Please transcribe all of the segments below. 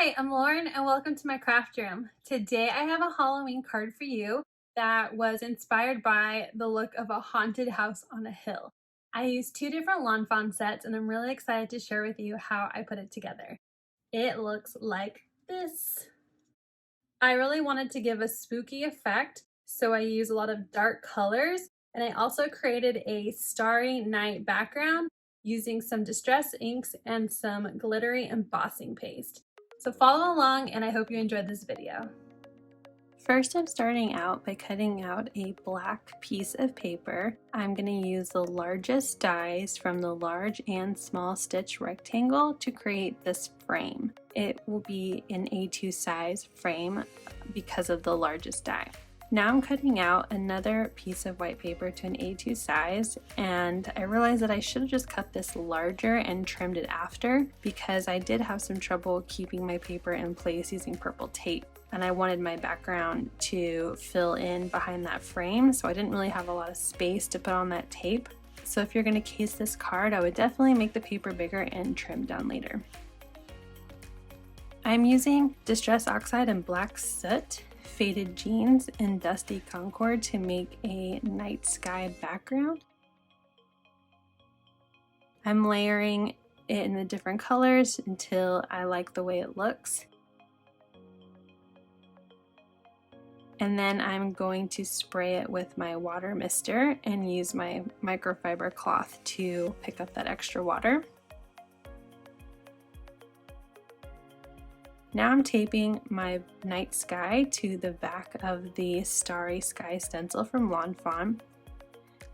Hi, I'm Lauren and welcome to my craft room. Today I have a Halloween card for you that was inspired by the look of a haunted house on a hill. I used two different lawn fawn sets and I'm really excited to share with you how I put it together. It looks like this. I really wanted to give a spooky effect, so I used a lot of dark colors, and I also created a starry night background using some distress inks and some glittery embossing paste. So follow along and I hope you enjoyed this video. First, I'm starting out by cutting out a black piece of paper. I'm going to use the largest dies from the large and small stitch rectangle to create this frame. It will be an A2 size frame because of the largest die. Now I'm cutting out another piece of white paper to an A2 size, and I realized that I should have just cut this larger and trimmed it after because I did have some trouble keeping my paper in place using purple tape. And I wanted my background to fill in behind that frame, so I didn't really have a lot of space to put on that tape. So if you're going to case this card, I would definitely make the paper bigger and trim down later. I'm using Distress Oxide and Black Soot, Faded Jeans, and Dusty Concord to make a night sky background. I'm layering it in the different colors until I like the way it looks. And then I'm going to spray it with my water mister and use my microfiber cloth to pick up that extra water. Now I'm taping my night sky to the back of the Starry Sky stencil from Lawn Fawn.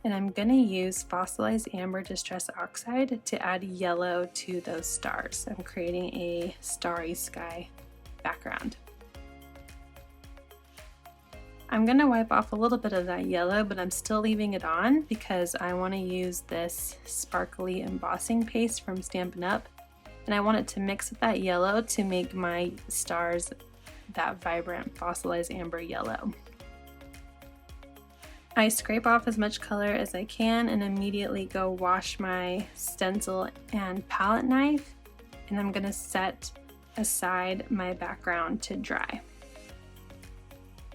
And I'm going to use Fossilized Amber Distress Oxide to add yellow to those stars. I'm creating a starry sky background. I'm going to wipe off a little bit of that yellow, but I'm still leaving it on because I want to use this sparkly embossing paste from Stampin' Up! And I want it to mix with that yellow to make my stars that vibrant fossilized amber yellow. I scrape off as much color as I can and immediately go wash my stencil and palette knife, and I'm going to set aside my background to dry.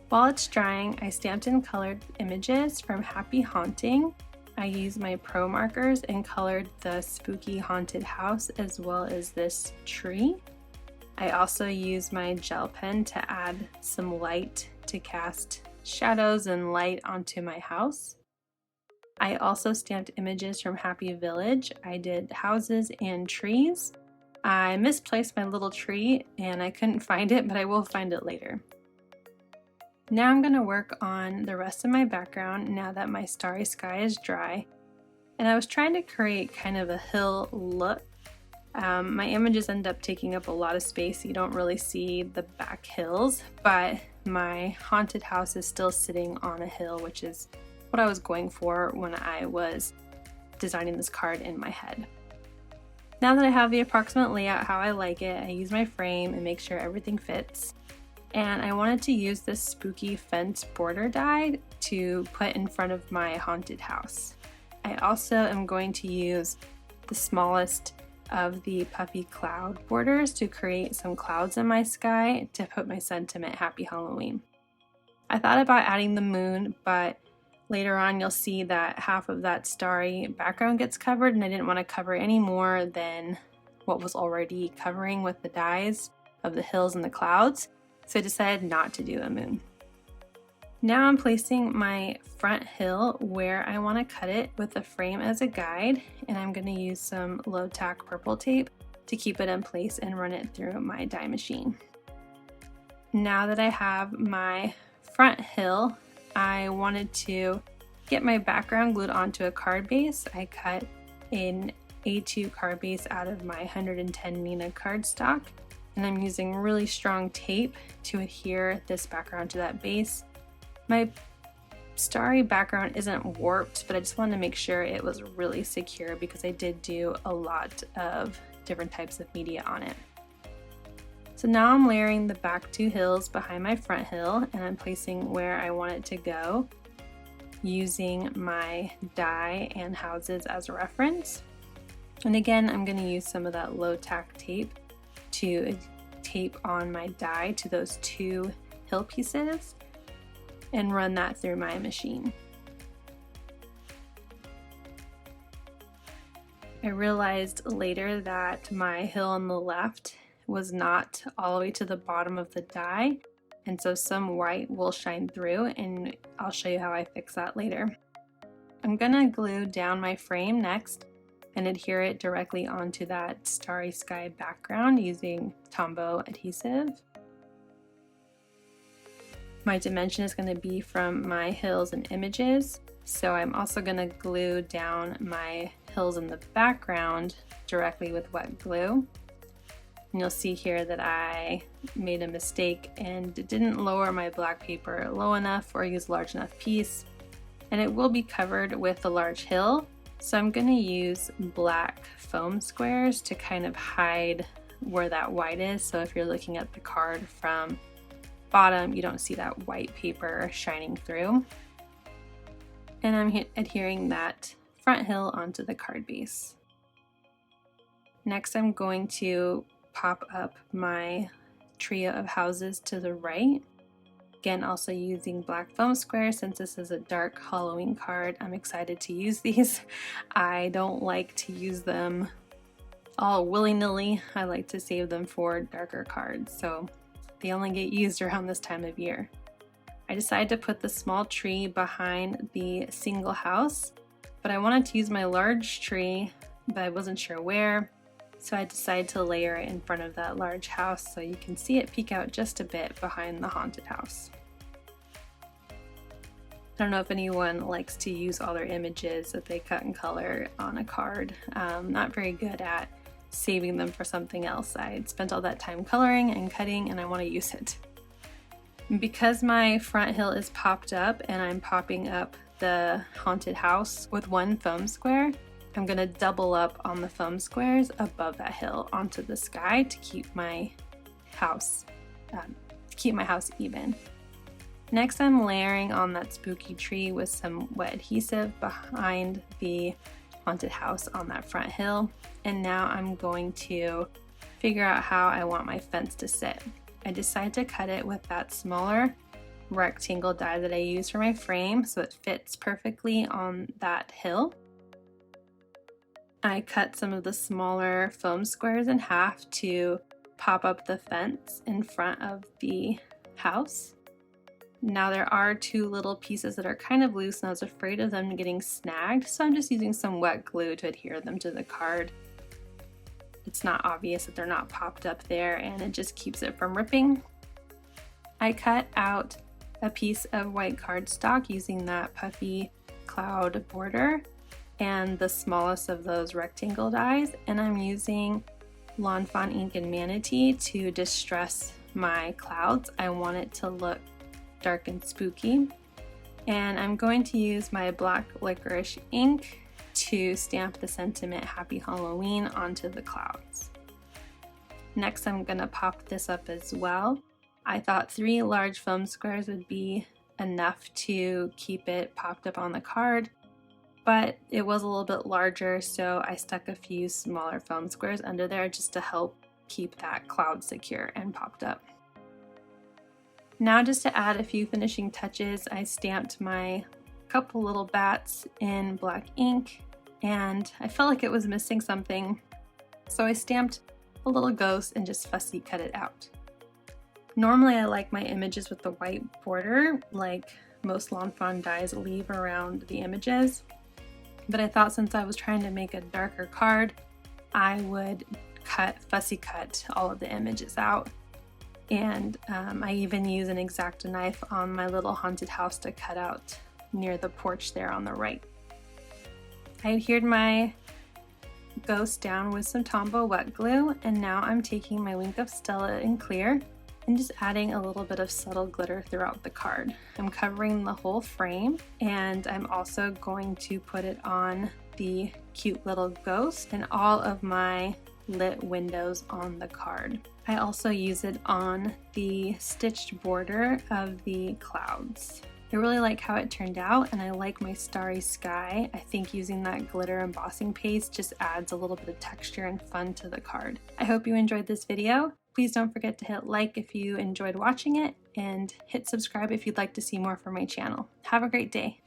While it's drying, I stamped in colored images from Happy Haunting. I used my pro markers and colored the spooky haunted house as well as this tree. I also used my gel pen to add some light to cast shadows and light onto my house. I also stamped images from Happy Village. I did houses and trees. I misplaced my little tree and I couldn't find it, but I will find it later. Now I'm going to work on the rest of my background now that my starry sky is dry. And I was trying to create kind of a hill look. My images end up taking up a lot of space, so you don't really see the back hills, but my haunted house is still sitting on a hill, which is what I was going for when I was designing this card in my head. Now that I have the approximate layout how I like it, I use my frame and make sure everything fits. And I wanted to use this spooky fence border die to put in front of my haunted house. I also am going to use the smallest of the puffy cloud borders to create some clouds in my sky to put my sentiment Happy Halloween. I thought about adding the moon, but later on you'll see that half of that starry background gets covered and I didn't want to cover any more than what was already covering with the dies of the hills and the clouds. So I decided not to do a moon. Now I'm placing my front hill where I want to cut it with the frame as a guide, and I'm going to use some low tack purple tape to keep it in place and run it through my die machine. Now that I have my front hill, I wanted to get my background glued onto a card base. I cut an A2 card base out of my 110 Nina cardstock. And I'm using really strong tape to adhere this background to that base. My starry background isn't warped, but I just wanted to make sure it was really secure because I did do a lot of different types of media on it. So now I'm layering the back two hills behind my front hill, and I'm placing where I want it to go using my die and houses as a reference. And again, I'm going to use some of that low tack tape to tape on my die to those two hill pieces and run that through my machine. I realized later that my hill on the left was not all the way to the bottom of the die, and so some white will shine through, and I'll show you how I fix that later. I'm gonna glue down my frame next and adhere it directly onto that starry sky background using Tombow adhesive. My dimension is going to be from my hills and images, so I'm also going to glue down my hills in the background directly with wet glue. And you'll see here that I made a mistake and didn't lower my black paper low enough or use a large enough piece, and it will be covered with a large hill, so I'm going to use black foam squares to kind of hide where that white is, so if you're looking at the card from bottom, you don't see that white paper shining through. And I'm adhering that front hill onto the card base. Next, I'm going to pop up my trio of houses to the right. Again, also using black foam squares. Since this is a dark Halloween card, I'm excited to use these. I don't like to use them all willy-nilly. I like to save them for darker cards, so they only get used around this time of year. I decided to put the small tree behind the single house, but I wanted to use my large tree, but I wasn't sure where, so I decided to layer it in front of that large house so you can see it peek out just a bit behind the haunted house. I don't know if anyone likes to use all their images that they cut in color on a card. Not very good at saving them for something else. I spent all that time coloring and cutting, and I want to use it. Because my front hill is popped up and I'm popping up the haunted house with one foam square, I'm going to double up on the foam squares above that hill onto the sky to keep my house even. Next, I'm layering on that spooky tree with some wet adhesive behind the haunted house on that front hill, and now I'm going to figure out how I want my fence to sit. I decided to cut it with that smaller rectangle die that I use for my frame so it fits perfectly on that hill. I cut some of the smaller foam squares in half to pop up the fence in front of the house. Now there are two little pieces that are kind of loose and I was afraid of them getting snagged, so I'm just using some wet glue to adhere them to the card. It's not obvious that they're not popped up there and it just keeps it from ripping. I cut out a piece of white cardstock using that puffy cloud border and the smallest of those rectangle dies, and I'm using Lawn Fawn ink and Manatee to distress my clouds. I want it to look dark and spooky, and I'm going to use my black licorice ink to stamp the sentiment Happy Halloween onto the clouds. Next, I'm going to pop this up as well. I thought 3 large foam squares would be enough to keep it popped up on the card, but it was a little bit larger, so I stuck a few smaller foam squares under there just to help keep that cloud secure and popped up. Now, just to add a few finishing touches, I stamped my couple little bats in black ink, and I felt like it was missing something, so I stamped a little ghost and just fussy cut it out. Normally I like my images with the white border, like most Lawn Fawn dies leave around the images, but I thought since I was trying to make a darker card, I would fussy cut all of the images out. And I even use an X-Acto knife on my little haunted house to cut out near the porch there on the right. I adhered my ghost down with some Tombow wet glue, and now I'm taking my Wink of Stella in clear and just adding a little bit of subtle glitter throughout the card. I'm covering the whole frame, and I'm also going to put it on the cute little ghost and all of my lit windows on the card. I also use it on the stitched border of the clouds. I really like how it turned out, and I like my starry sky. I think using that glitter embossing paste just adds a little bit of texture and fun to the card. I hope you enjoyed this video. Please don't forget to hit like if you enjoyed watching it, and hit subscribe if you'd like to see more from my channel. Have a great day.